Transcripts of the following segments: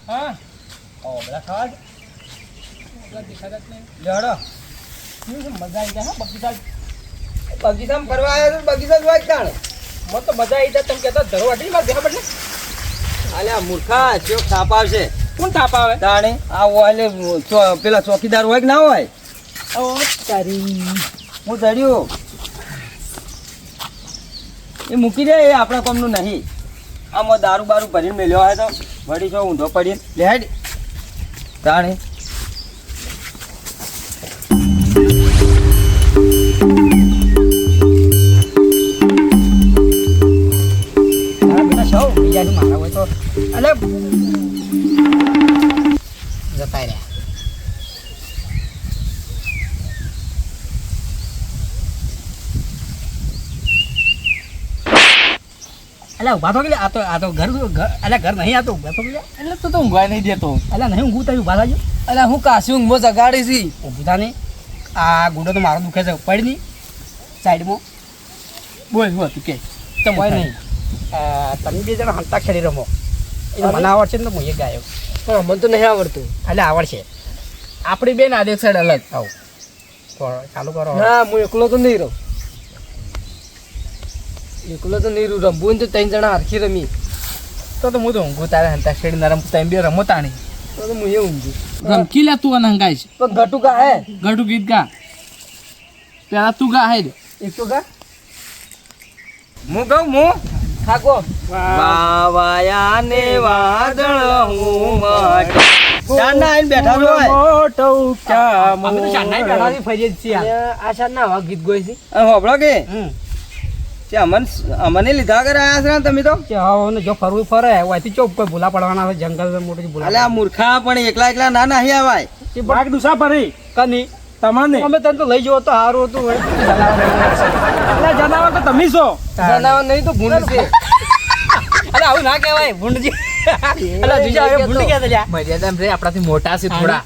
હા ઓ બધા ખાવા જ દેખાતા જ નહીં. લેડો મજા આવી જાય હા બગીચા. બગીચામાં ફરવા આવ્યો તો બગીચા જોવા જ તાણે મને તો મજા આવી જાય. તમે કહેતા ધરો વાટી મારે દેખા બદલે અલ્યા મૂર્ખા ચેક થાપ આવશે કોણ થાપ આવે? તાણે આ ઓલે પેલા ચોકીદાર હોય કે ના હોય ઓ તારી હું ધર્યું એ મૂકી દે એ આપણા કોમનું નહીં આમાં દારૂ બારૂ ભરીને મેલ્યો હોય તો વળી છો ઊંધો પડીને લેડ તાણે બધા સૌ બીજાનું મારા હોય તો અલે જતા રહ્યા. અલ્યા ઉભા તો કે આ તો ઘર અલ્યા ઘર નહીં આતો ઉભા તો કે એટલે તું તો ઊંઘવા નહીં દેતો. અલ્યા નહીં ઊંઘું તઈ ઉભા થાજો. એટલે હું કાશી ઊંઘમાં જગાડી છી. ઊભું થા નહીં. આ ગુડો તો મારો દુખે છે પડી નહીં સાઈડમાં. બોલ હું હતું કે તો હોય નહીં. તમે બે જણા હંતા ખેલી રમો એ મને આવડશે ને તો હું એ ગાયો. હા મને તો નહીં આવડતું. એટલે આવડશે. આપણી બેન આદેક સાઈડ અલગ. આવો ચાલુ કરો. ના હું એકલો તો નહીં રહું. એકલો તો નહીં રહું. રમવું ને તો ત્રણ જણા હરખી રમી તો હું તો ઊંઘું તારે હંતા ખેડી નરમ તમે બે રમો તાણી. તો હું એ ઊંઘી. રમકી લે તું અને હંગાઈ છે. પણ ઘટું કા હે ગઢું ગીત ગા પેલા તું ગા હે એક તો કા હું કહું હું ખાકો વાવાયા ને વાદળ હું ચાંદના આઈને બેઠા હોય મોટો ક્યાં અમે તો ચાંદના બેઠાથી ફરીએ જ છીએ. આ શાન ના આવા ગીત ગોઈ છે. હોબળો કે તે અમને લીધા કરે આયા છે ને તમે તો કે હા ને જો ફરવું ફરે હોયથી ચોપ કોઈ ભૂલા પડવાના હોય જંગલ મોટી ભૂલા. અલ્યા મૂર્ખા પણ એકલા એકલા ના નહીં આવાય બાગ ડુસા ભરી કની તમને અમે તને તો લઈ જવો તો સારું હતું. એટલે જનાવર તો તમે છો. જનાવર નહીં તો ભૂંડ છે. અરે આવું ના કહેવાય ભૂંડજી. અલા જીજા હવે ભૂંડ કે લ્યા મર્યાદા રે આપણાથી મોટા છે થોડા.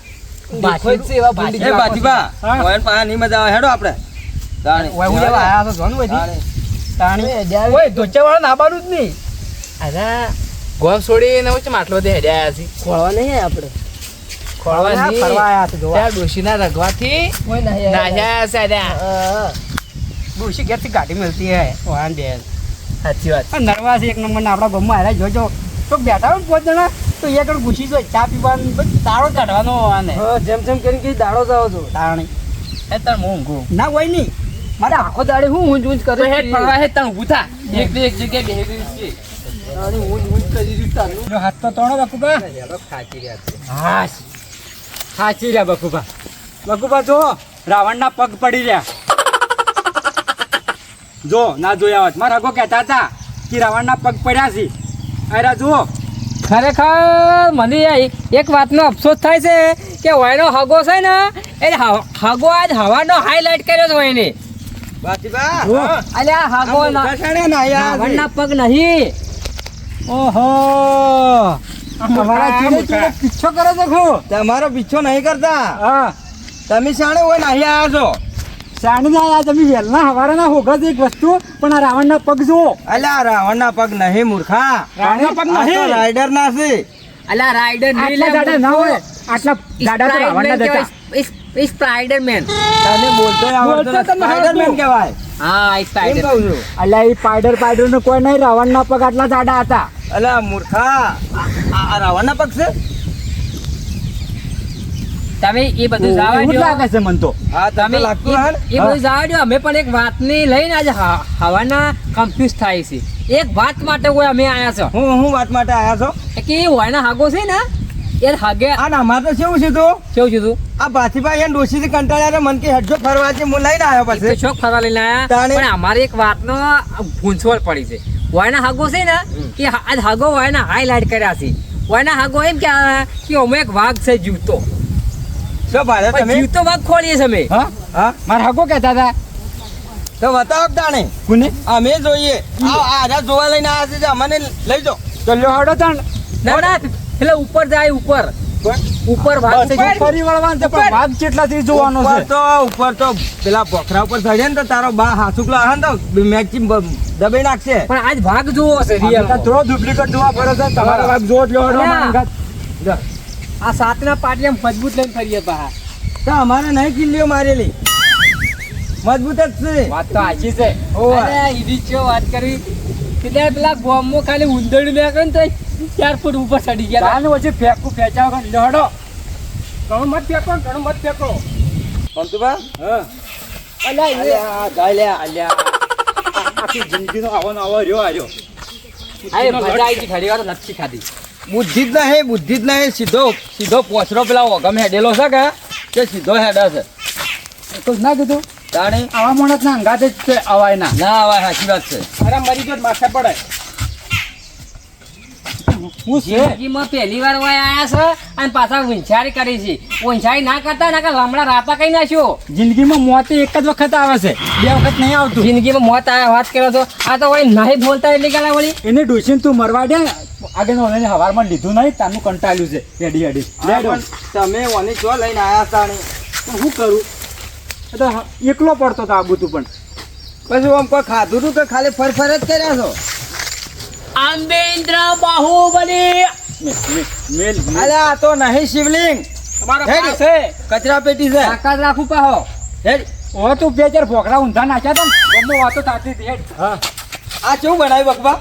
બાકી છે એવા ભૂંડ એ બાજીબા ઓયન પા નહીં મજા આવે હેડો આપણે તાણે ઓય હું લેવા આયા તો જોન વધી તાણે તાણી ઓય ધોચેવાળા નાબાનું જ નહીં. અરે ગોમ છોડીને હું ચમ આટલો દે હેડ્યા છે. ખોળવા નહીં આપણે. ખોળવા નહીં. ફરવા આયા તો જોવા. ત્યાં ડોશીના રગવાથી નાહ્યા છે અલ્યા. ડોશી ઘેરથી ગાડી મળતી હે વાહન દે. સાચી વાત. નરવા છે એક નંબરના આપણા ગામમાં હારે જોજો તો બેઠા હોય ને પાંચ જણા તો એક જણ ઘૂસી જાય ચા પીવાનું પછી તાળો કાઢવાનો આને જેમ જેમ કરીને કઈ દાડો જાવ છો. તાણી એ તાર હું ઊંઘું. ના હોય નહીં મારે આખો દાડે હું ઊંઝ ઊંઝ કરે. હેડ ફરવા હેડ તાણ ઊભું થા. એક બે એક જગ્યાએ બેહી રહ્યું છે. તારી ઊંઝ ઊંઝ કરી રહ્યું તારું. જો હાથ તો તોણો બકુબા. ખાચી રહ્યા છે. હા સાચી રહ્યા બકુબા. બકુબા જો રાવણના પગ પડી રહ્યા. જો ના જોયા હોત મારા આગો કહેતા હતા કે રાવણના પગ પડ્યા છે. અરે જુઓ ખરેખર મને એક વાતનો અફસોસ થાય છે કે વાયનો હગો છે ને એ હગો આજ હવાનો હાઈલાઇટ કર્યો છે વાયને. બાજીબા અલ્યા હગો રાવણના પગ નહીં. ઓહો અમારા ચીડે ચીડે પીછો કરે છે ખો. તમારો પીછો નહીં કરતા હા તમે શાણે હોય નાહી આવ્યા છો સાંજના આયા તમે વહેલા હવારના હોગા એક વસ્તુ પણ આ રાવણના પગ જુઓ. અલ્યા રાવણના પગ નહીં મૂર્ખા રાવણના પગ નહીં. આ તો રાઈડર ના છે અલ્યા રાઈડર આટલા જાડા ના હોય. આટલા જાડા તો રાવણના જ હતા. સ્પાઈડરમેન. તને બોલતો આવડતો બોલતો તો સ્પાઈડરમેન નહોતું. કહેવાય હા એમ સ્પાઈડર. કહું છું અલ્યા એ પાયડર નો કોઈ નહીં. રાવણના પગ આટલા જાડા હતા. અલ્યા મૂર્ખા આ રાવણના પગ છે તમે એ બધું જવા એવું જ દ્યો. લાગે છે મન તો. હા તમે તમે લાગતું હા એ બધું જવા દ્યો. અમે પણ એક વાતની લઈને આજે હવાના કન્ફ્યુઝ થાય છે. એક વાત માટે કોઈ અમે આયા છો હું વાત માટે આયા છો કે એ વાયના હાગો છે ને એ હાગે આ નામાં તો કેવું છે તું કેવું કીધું આ ભાથીભાઈ એને ડોશીથી કંટાળ્યા મન કે હેડજો ફરવા છે હું લઈને આવ્યો તો પછી શોખ ફરવા લઈને આયા તાણે. પણ અમારે એક વાતનો ભૂંસવડ પડી છે. વાયના હાગો છે ને કે આજ હાગો વાયના હાઈલાઇટ કર્યા છે. વાયના હાગો એમ કે અમે એક વાઘ છે જીવતો. શું ભાડે પણ તમે જીવતો વાઘ ખોલીએ છે અમે. હા હા મારા હગો કહેતા હતા. તો બતાવો તાણે કોને અમે જોઈએ આ જોવા લઈને આવ્યા છે અમને લઈ જાઓ તો લ્યો હડો તાણ. ના ના એટલે ઉપર જાય ઉપર ઉપર વાઘ છે બસ ફરી વળવાનું છે પણ ભાગ કેટલાથી જોવાનો છે. ઉપર તો પેલા પોખરા ઉપર ચડે ને તો તારો બા હાસુકલો આવે ને તો મેચી દબાઈ નાખશે પણ આજ ભાગ જોવો છે રિયલ રિયલ. થોડો ડુપ્લિકેટ જોવા પડે છે. તમારા ભાગ જો લ્યો હડો મારા અંગાત. લ્યો. આ સાતના પાટિયા મજબૂત લઈને ફરીએ પા. તો અમારે નહીં કિલ્લીઓ મારેલી મજબૂત જ છે. વાત તો સાચી છે. ઓવે. અરે ઈડી ચો વાત કરવી એટલે પેલા ગોમમાં ખાલી ઉંદરડું મેં ને તો 4 ફૂટ ઉપર ચડી ગયા તાને વચ્ચે ફેંકું ફેંચાવ કર લડો. ઘણું મત ફેંકો ઘણું મત ફેંકો. પંતુભા હા. અલ્યા ગાય લે અલ્યા આખી જિંદગીનો આવો ને આવો રહ્યો આર્યો. અરે મજા આવી ગઈ ઘડી વાર લપસી ખાધી બુદ્ધિ જ નહીં સીધો પોસરો પેલા ઓગમ હેડેલો છે કે સીધો હેડા છે તો જ ના કીધું તાણે આવા માણસ ના અંગાતે જ છે અવાય ના. ના આવા સાચી વાત છે. અરે મરી ગયો તો માથે પડે. હું છે જિંદગીમાં પહેલી વાર વાય આયા છે અને પાછા ઊંચારી કરી છે ઊંચાઈ ના કરતા ના કે લમડા રાપા કઈ નાખ્યો જિંદગીમાં મોત એક જ વખત આવે છે, બે વખત નહીં આવતું. જિંદગીમાં મોત આયા વાત કરો છો આ તો વળી નહીં બોલતા એટલી ગાલા વળી એને ડોસીને તું મરવા દે. આગળ ઓને હવારમાં લીધું નહીં તાનું કંટાળ્યું છે હેડી હેડી. હા, પણ તમે ઓની ચો લઈને આયા તાણે તો શું કરું? એ તો એકલો પડતો તો આબુ તું પણ. પછી આમ કોઈ ખાધું તું કે ખાલી ફરફર જ કર્યા છો? અંબેન્દ્ર બાહુબલી મેલ અલ્યા આ તો નહીં શિવલિંગ, તમારા હેડી. પાસે કચરા પેટી છે. તાકાત રાખું પાહો હેડ. ઓ તું બે ચાર ફોકડા ઊંધા નાખ્યા તો ને ગમો વાતો થતી હતી હેડ. હા આ કેવું બનાવ્યું બકબા?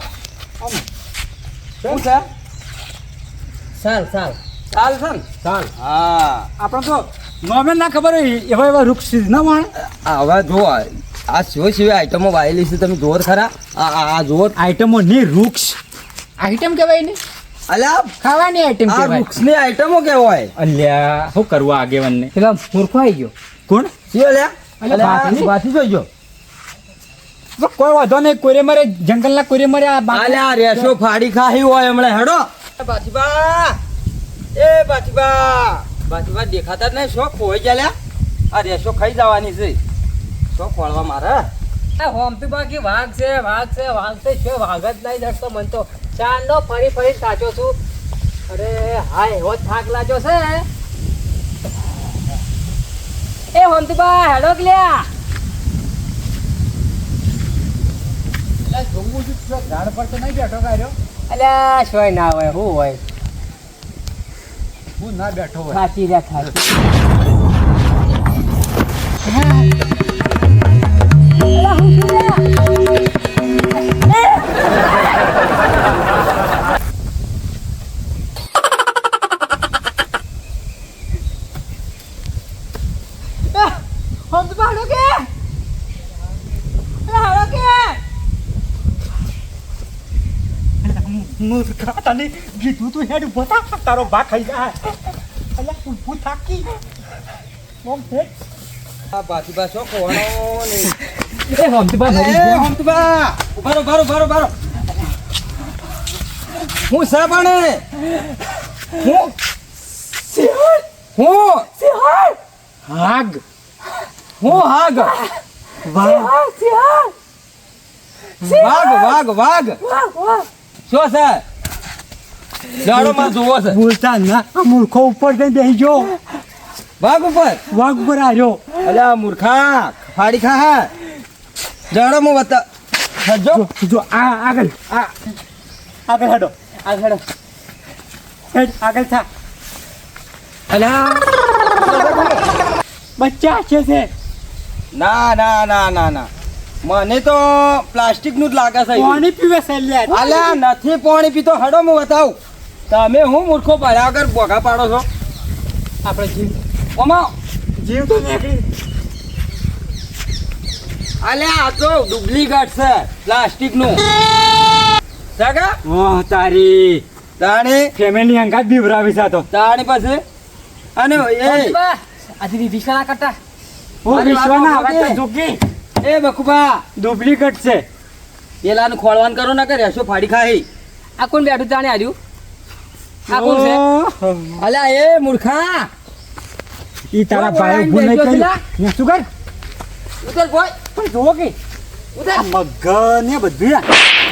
શું છે? ચાલ ચાલ ચાલ છે ને? ચાલ હા આપણે તો નોમે ના ખબર હોય એવા એવા વૃક્ષ ના માણ. આ હવે જો આ સિવાય આઈટમો વાયેલી છે તમે જોર ખરા. આ જોર આઈટમો ની વૃક્ષ આઈટમ કહેવાય ને, અલ્યા ખાવાની આઈટમ આ કહેવાય. વૃક્ષની આઈટમો કેવાય. અલ્યા શું કરવું આગેવાનને? પેલા મૂર્ખો આવી ગયો કોણ? શું અલ્યા? અલ્યા, અલ્યા બાથી જોઈજો. તો કોઈ વાંધો નહીં, કોરે મરે જંગલના કોરે મરે આ અલ્યા રેસો ફાડી ખાહી હોય હમણાં હેડો. બાથીબા એ બાથીબા દેખાતા જ નહીં. શોખ હોય ચાલ્યા. આ રેસો ખાઈ જવાની છે. શોખ ખોળવા મારે. હોમતી બાકી વાઘ છે શું વાઘ જ નહીં જડતો મન તો ચાંદો ફરી સાચો છું. અરે હા એવો થાક લાગ્યો છે એ હોમતી બા હેડો ક્લ્યા ઝાડ પર તો નહીં બેઠો કાઢ્યો. અલ્યા શોય ના હોય શું હોય હું ના બેઠો હોય. ખાતી રે ખાતી મૂર્ખા, તને કીધું તું હેડ ઊભો થા, તારો ભાગ ખાઈ જાય. અલ્યા ઊભું થાકી ઓમ હેડ. આ બાથીબા શોખ ખોવાનો ને. એ હોમતી બા મરી એ ગયો. હમતબા ઉભારો. હું છે પણ હાગ હું હાગ વાઘ શું છે? જાડો માં જોવો છે. બોલતા ના, આ મૂર્ખો ઉપર જઈને બેસી ગયો. વાઘ ઉપર. વાઘ ઉપર આવ્યો. અલ્યા મૂર્ખા ફાડી ખા. જાડો માં બતા જો. જો આ આગળ આગળ હેડો હેડ આગળ થા. અલ્યા બચ્ચા છે. ના મને તો પ્લાસ્ટિક નું જ લાગે છે. પાણી પીવે છે લ્યા. અલ્યા નથી પાણી પીતો. હડો હું બતાવું. તમે હું મૂર્ખો ભર્યા વગર બોગા પાડો છો? આપણે જીવ ઓમાં જીવ તો નીકળી. અલ્યા આ તો ડુપ્લિકેટ છે પ્લાસ્ટિક નું. જાગા ઓહ તારી તાણી ફેમિલી અંગાત બીવરાવી છે તો. તાણી પાસે અને એ બા આથી રિક્ષા ના કરતા ઓ અરે વિશ્વના બાપા, આવાજ તો જોકી એ બકુબા ડુપ્લિકેટ છે. પેલાનું ખોળવાન કરો ના કે રેસો ફાડી ખાઈ. આ કોણ બેઠું જાણે આવ્યું આ કોણ છે ઓહ, અલ્યા એ મૂર્ખા ઈ તારા ઓ, ભાઈ ઊભું નહીં બેસજો કર્યું. ને શું કર? ઉતર કોઈ પણ જુઓ કે ઉતર. આ મગજ ને બધું આ.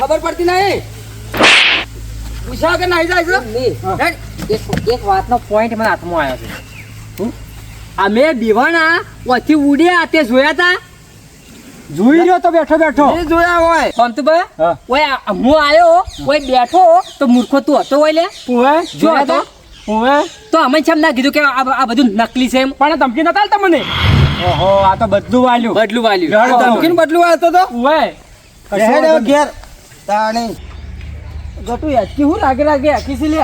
ખબર પડતી નહીં. પૂછા કે નહીં જાય છે? નહીં. હેડ. એક વાતનો પોઈન્ટ મને હાથમાં આવ્યો છે અમે દીવાના ઓથી ઉડ્યા તે જોયા તા જોઈ રહ્યો તો બેઠો એ જોયા હોય. સંતુભા હા. ઓય હું આયો ઓય બેઠો તો મૂર્ખો તું હતો ઓય લે ઓય જોયા તા ઓવે તો અમે કેમ ના કીધું કે આ બધું નકલી છે એમ? પણ ધમકી નતા આલતા મને. ઓહો આ તો બધું વાલ્યું બદલું વાલ્યું. ધમકીને બદલું આવતો તો ઓવે હેડ હવે ઘેર તાણી ગટુ યાચકી હું લાગે કિસી લે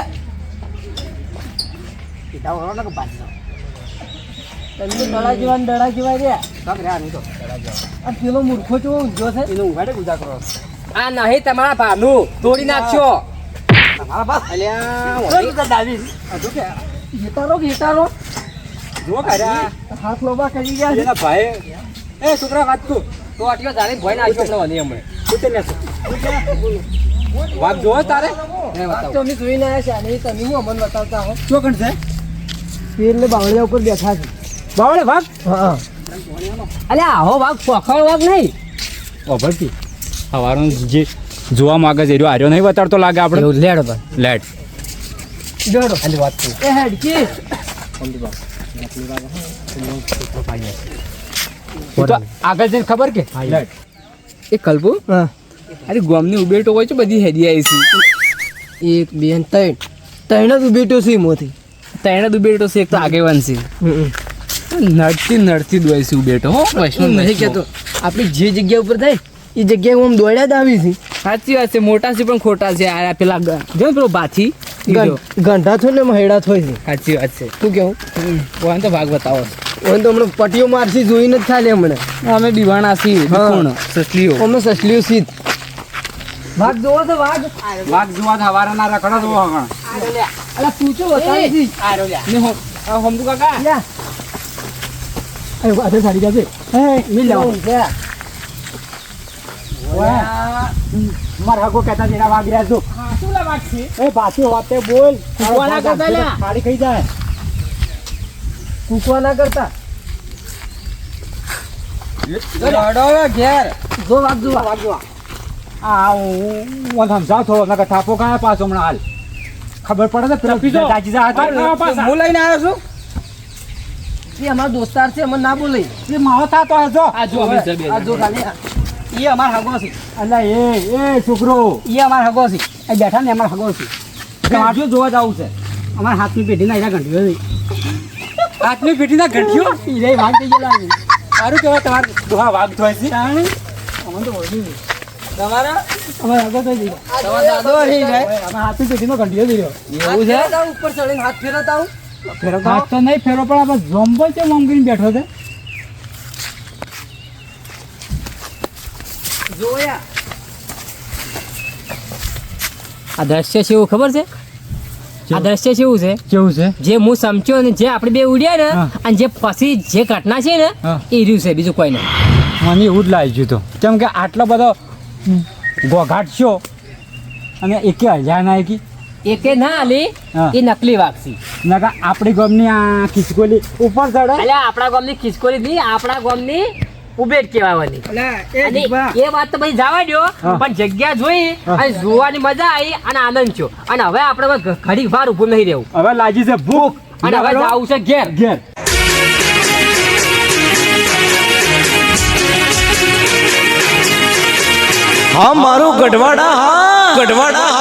તમે દડા જેવા ને દડા જેવા રહ્યા. આ પેલો મૂર્ખો ચો ઊંઘ્યો છે એનો ઊંઘાડે ગુજા કરો. આ નહીં તમારા ભાનું તોડી નાખશો. ગીટારો જો કર્યા હાથ લોબા કરી ગયા છે. એના ભાઈ એ છોકરા વાત તું તો આટલો જાણે ભય નાખ્યો હમણાં વધી હમણાં. ઉતર લે વાત જોવો તારે તો અમે જોઈને આવ્યા છે અને તમે હું અમને બતાવતા હો. ચોકણ છે પીરને બાવળિયા ઉપર બેઠા છે. બાવળે વાઘ હા અલ્યા આવો વાઘ પોખળ વાઘ નહીં. ઓભરતી સવારનો જે જોવા માંગે છે એરો આર્યો નહીં બતાડતો લાગે આપણે એવું લેડો બસ. લેટ જોડો આની વાત કરું. એ હેડકી એ તો આગળ જઈને ખબર કે લેટ એ કલ્પુ હા અરે ગોમની ઉબેટો હોય છે બધી હેડી આવી છે. 1 2 3 ત્રણ જ બેટો છે મોથી. તેણે ઉબેટો છે એક તો આગેવાન છે. નડતી દોય છે ઉબેટો હો વૈષ્ણવ નહીં કહેતો આપણી જે જગ્યા ઉપર થાય એ જગ્યાએ હું દોડ્યા જ આવી છે. સાચી વાત છે. મોટા છે પણ ખોટા છે. આ પેલા જો પેલો બાથી ગંઢા છો ને મહેડા થોય છે. સાચી વાત છે. શું કેવું કોણ તો ભાગ બતાવો. ઓન તો હમણાં પટીઓ મારસી જોઈને જ ખાલી હમણાં અમે દીવાણા છીએ. હા. કોણ સસલીઓ. અમે સસલીઓ સીધ ભાગ જોવો તો ભાગ વાઘ જોવા સવારના રખડા જોવા હગણ અલા તું ચો બતાવી દી ને હમદુ કાકા યા અરે વાદે સાડી જાજે હે મિલ જાવ મારા હગો કહેતા જેના વાઘ રહ્યા છો શું લા વાત છે એ પાછી વાતે બોલ કૂકવા ના કરતા લ્યા. ખાડી ખાઈ જાય કૂકવા ના કરતા લડો ઘેર જો વાગ જો વાઘ જોવા આ હું સમજાવ થોડો નકર થાપો કાયા પાછો હમણાં હાલ ખબર પડે છે પેલો તપી જો. દાજી જા હતો હું લઈને આવ્યો છું એ અમારા દોસ્તાર છે અમને ના બોલે એ માવો થાતો હજો આ જો અમે જબે આ જો ખાલી એ અમાર હગો છે અલા એ છોકરો એ અમાર હગો છે એ બેઠા ને અમાર હગો છે ગાંઠિયો જોવા જવું છે અમારા હાથની પેઢી ના એના ઘંટીઓ છે હાથની પેટીના ઘંટિયો એ રે વાગ થઈ ગયેલા છે સારું કેવા તમારે દોહા વાઘ થાય છે અમને તો ઓળખી છે તમારા અમાર હગો થઈ ગયો તમારા દાદો અહીં છે અમારા હાથની પેઢીનો ઘંટીઓ થઈ ગયો એવું છે ઉપર ચડીને હાથ ફેરવતા આવું હાથ તો નહીં ફેરો પણ આપણે જોમ્બો છે મોંઘીને બેઠો છે જોયા આ દ્રશ્ય છે એવું ખબર છે? આ દ્રશ્ય છે એવું છે કેવું છે જે હું સમજ્યો ને જે આપણે બે ઉડ્યા ને હા. અને જે પછી જે ઘટના છે ને હા. એ રહ્યું છે બીજું કોઈ નહીં. મને એવું જ લાગી ગયું હતું કેમ કે આટલો બધો ગોઘાટ છો અને એકે હલ્યા ના કી એકે ના આલી હા. એ નકલી વાગસી. નકા આપણી ગામની આ ખિસકોલી ઉપર ચડે અલ્યા આપણા ગામની ખિસકોલી નહીં, આપણા ગામની ઉબેટ કહેવાની. અલા એ અને દીપા એ વાત તો પછી જવા દો હા. પણ જગ્યા જોઈ હા. અને જોવાની મજા આવી અને આનંદ થયો. અને હવે આપણે ઘડી વાર ઊભું નહીં રહેવું હવે લાગી છે ભૂખ અને હવે જવું છે ઘેર. ઘેર હા મારું ગઢવાડા હા